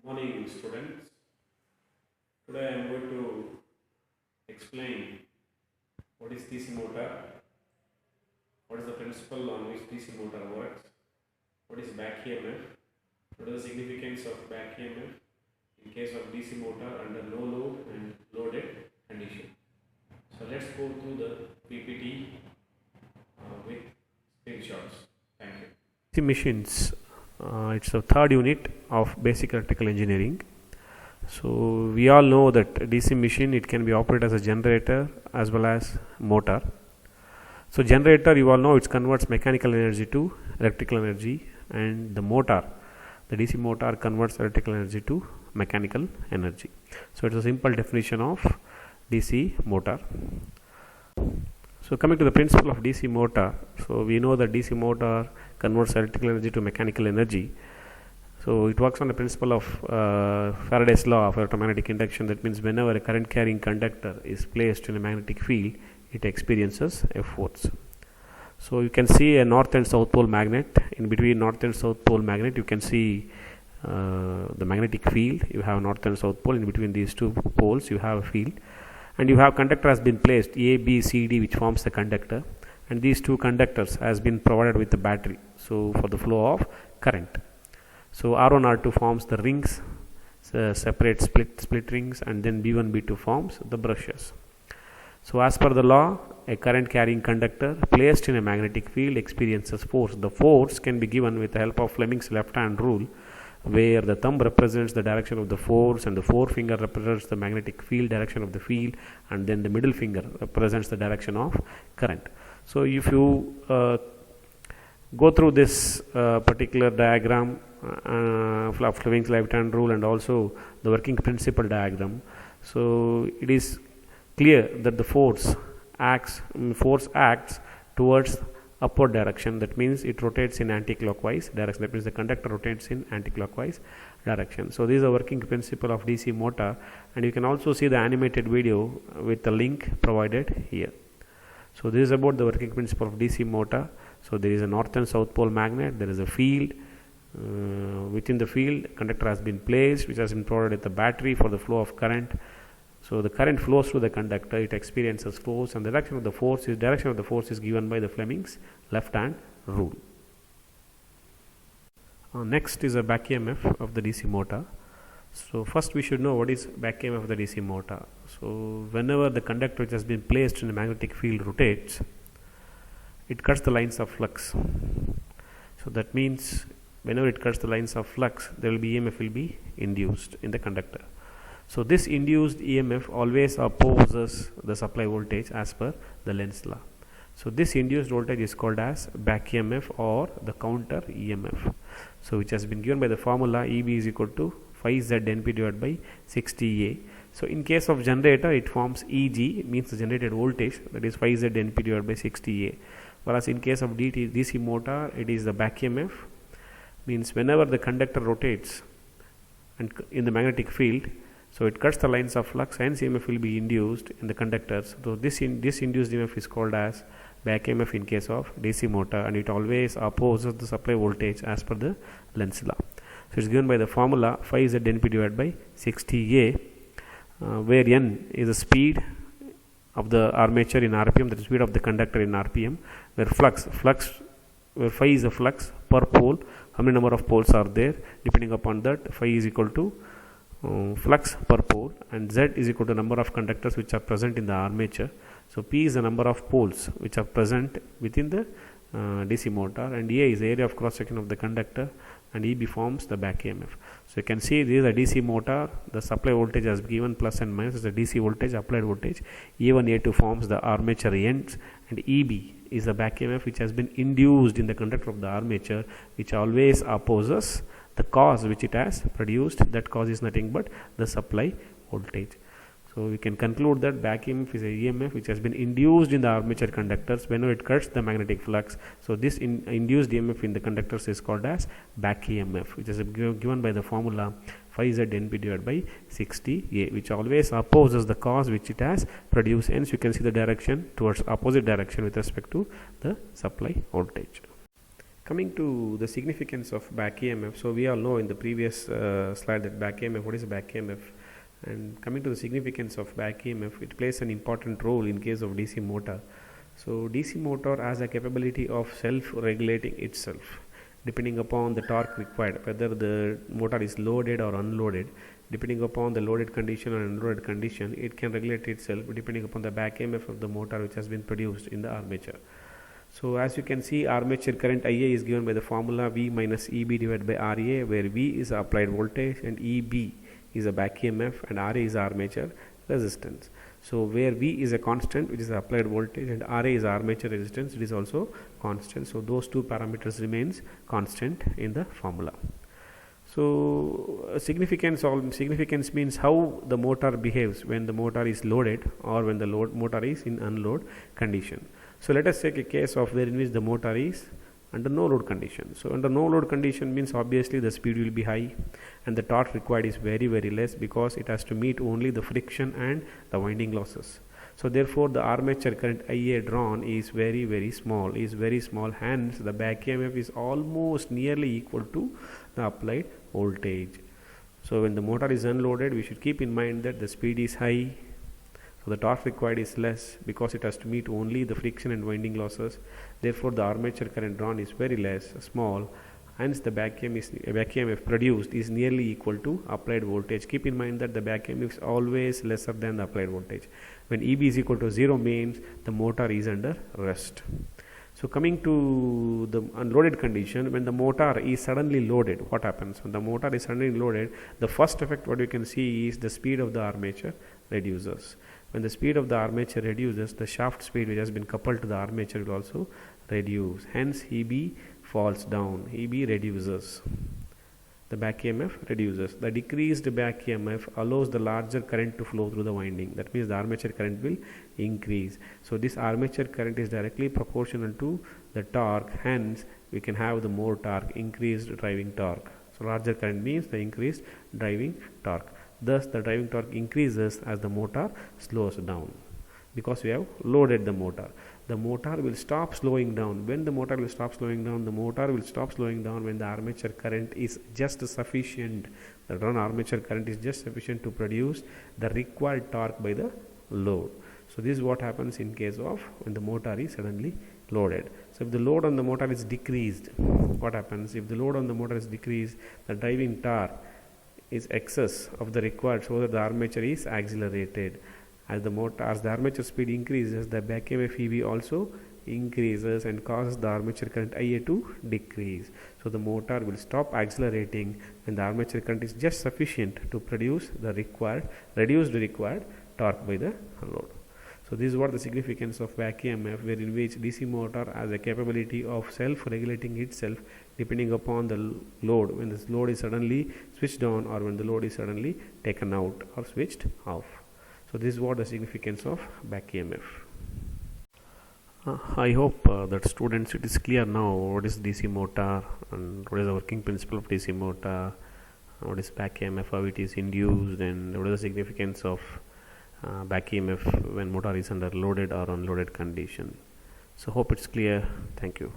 Morning, students. Today I am going to explain what is DC motor, what is the principle on which DC motor works, what is back EMF, what is the significance of back EMF in case of DC motor under low load and loaded condition. So let's go through the PPT with screenshots. Thank you. DC machines. It's the third unit of basic electrical engineering. So we all know that DC machine, it can be operated as a generator as well as motor. So generator, you all know, it converts mechanical energy to electrical energy, and the motor, the DC motor, converts electrical energy to mechanical energy. So it's a simple definition of DC motor. So coming to the principle of DC motor, so we know that DC motor converts electrical energy to mechanical energy. So it works on the principle of Faraday's law of electromagnetic induction. That means whenever a current carrying conductor is placed in a magnetic field, it experiences a force. So you can see a north and south pole magnet. In between north and south pole magnet, you can see the magnetic field. You have north and south pole. In between these two poles, you have a field, and you have conductor has been placed A, B, C, D, which forms the conductor, and these two conductors has been provided with the battery. So for the flow of current. So R1, R2 forms the rings, separate split rings, and then B1, B2 forms the brushes. So as per the law, a current carrying conductor placed in a magnetic field experiences force. The force can be given with the help of Fleming's left hand rule, where the thumb represents the direction of the force and the forefinger represents the magnetic field direction of the field, and then the middle finger represents the direction of current. So if you go through this particular diagram, Fleming's left hand rule, and also the working principle diagram, so it is clear that the force acts towards upward direction. That means it rotates in anti-clockwise direction. That means the conductor rotates in anti-clockwise direction. So this is the working principle of DC motor, and you can also see the animated video with the link provided here. So this is about the working principle of DC motor. So there is a north and south pole magnet, there is a field. Within the field, conductor has been placed, which has been provided with the battery for the flow of current. So the current flows through the conductor, it experiences force, and the direction of the force is given by the Fleming's left hand rule. Next is a back EMF of the DC motor. So first we should know what is back EMF of the DC motor. So whenever the conductor which has been placed in a magnetic field rotates, it cuts the lines of flux. So that means whenever it cuts the lines of flux, there will be EMF will be induced in the conductor. So this induced EMF always opposes the supply voltage as per the Lenz's law. So this induced voltage is called as back EMF or the counter EMF. So which has been given by the formula EB is equal to phi Z NP divided by 60A. So in case of generator, it forms EG, means the generated voltage, that is phi Z NP divided by 60A. Whereas in case of DC motor, it is the back EMF, means whenever the conductor rotates and in the magnetic field, so it cuts the lines of flux, hence EMF will be induced in the conductors. So this induced EMF is called as back EMF in case of DC motor, and it always opposes the supply voltage as per the Lenz's law. So it's given by the formula phi Z NP divided by 60A, where N is the speed of the armature in RPM, that is speed of the conductor in RPM, where where phi is the flux per pole, how many number of poles are there, depending upon that phi is equal to flux per pole, and Z is equal to number of conductors which are present in the armature. So P is the number of poles which are present within the DC motor, and A is the area of cross section of the conductor, and EB forms the back EMF. So you can see this is a DC motor. The supply voltage has given plus and minus is the DC voltage, applied voltage. A1, A2 forms the armature ends, and EB is the back EMF which has been induced in the conductor of the armature, which always opposes the cause which it has produced. That cause is nothing but the supply voltage. So we can conclude that back EMF is a EMF which has been induced in the armature conductors whenever it cuts the magnetic flux. So this induced EMF in the conductors is called as back EMF, which is given by the formula phi Z NP divided by 60A, which always opposes the cause which it has produced. Hence you can see the direction towards opposite direction with respect to the supply voltage. coming to the significance of back EMF, so we all know in the previous slide that back EMF, what is back EMF? And coming to the significance of back EMF, it plays an important role in case of DC motor. So DC motor has a capability of self-regulating itself depending upon the torque required, whether the motor is loaded or unloaded. Depending upon the loaded condition or unloaded condition, it can regulate itself depending upon the back EMF of the motor which has been produced in the armature. So as you can see, armature current IA is given by the formula V minus EB divided by RA, where V is applied voltage and EB is a back EMF and RA is armature resistance. So where V is a constant, which is applied voltage, and RA is armature resistance, it is also constant. So those two parameters remains constant in the formula. So significance means how the motor behaves when the motor is loaded or when the motor is in unload condition. So let us take a case of where in which the motor is under no load condition. So under no load condition means obviously the speed will be high and the torque required is very less, because it has to meet only the friction and the winding losses. So therefore the armature current IA drawn is very small, hence the back EMF is almost nearly equal to the applied voltage. So when the motor is unloaded, we should keep in mind that the speed is high, so the torque required is less because it has to meet only the friction and winding losses. Therefore the armature current drawn is very small, hence the back EMF produced is nearly equal to applied voltage. Keep in mind that the back EMF is always lesser than the applied voltage. When EB is equal to 0 means the motor is under rest. So coming to the unloaded condition, when the motor is suddenly loaded, what happens? When the motor is suddenly loaded, the first effect what you can see is the speed of the armature reduces. When the speed of the armature reduces, the shaft speed which has been coupled to the armature will also reduce. Hence EB falls down, EB reduces. The back EMF reduces. The decreased back EMF allows the larger current to flow through the winding. That means the armature current will increase. So this armature current is directly proportional to the torque. Hence we can have the more torque, increased driving torque. So larger current means the increased driving torque. Thus the driving torque increases as the motor slows down, because we have loaded the motor. The motor will stop slowing down. When the motor will stop slowing down, the motor will stop slowing down when the armature current is just sufficient. The run armature current is just sufficient to produce the required torque by the load. So this is what happens in case of when the motor is suddenly loaded. So if the load on the motor is decreased, what happens? If the load on the motor is decreased, the driving torque is excess of the required, so that the armature is accelerated. As the armature speed increases, the back EMF EB also increases and causes the armature current IA to decrease. So the motor will stop accelerating when the armature current is just sufficient to produce the reduced required torque by the load. So this is what the significance of back EMF, wherein which DC motor has a capability of self-regulating itself depending upon the load, when this load is suddenly switched on or when the load is suddenly taken out or switched off. So this is what the significance of back EMF. I hope that students, it is clear now what is DC motor and what is the working principle of DC motor, what is back EMF, how it is induced, and what is the significance of back EMF when motor is under loaded or unloaded condition. So hope it's clear. Thank you.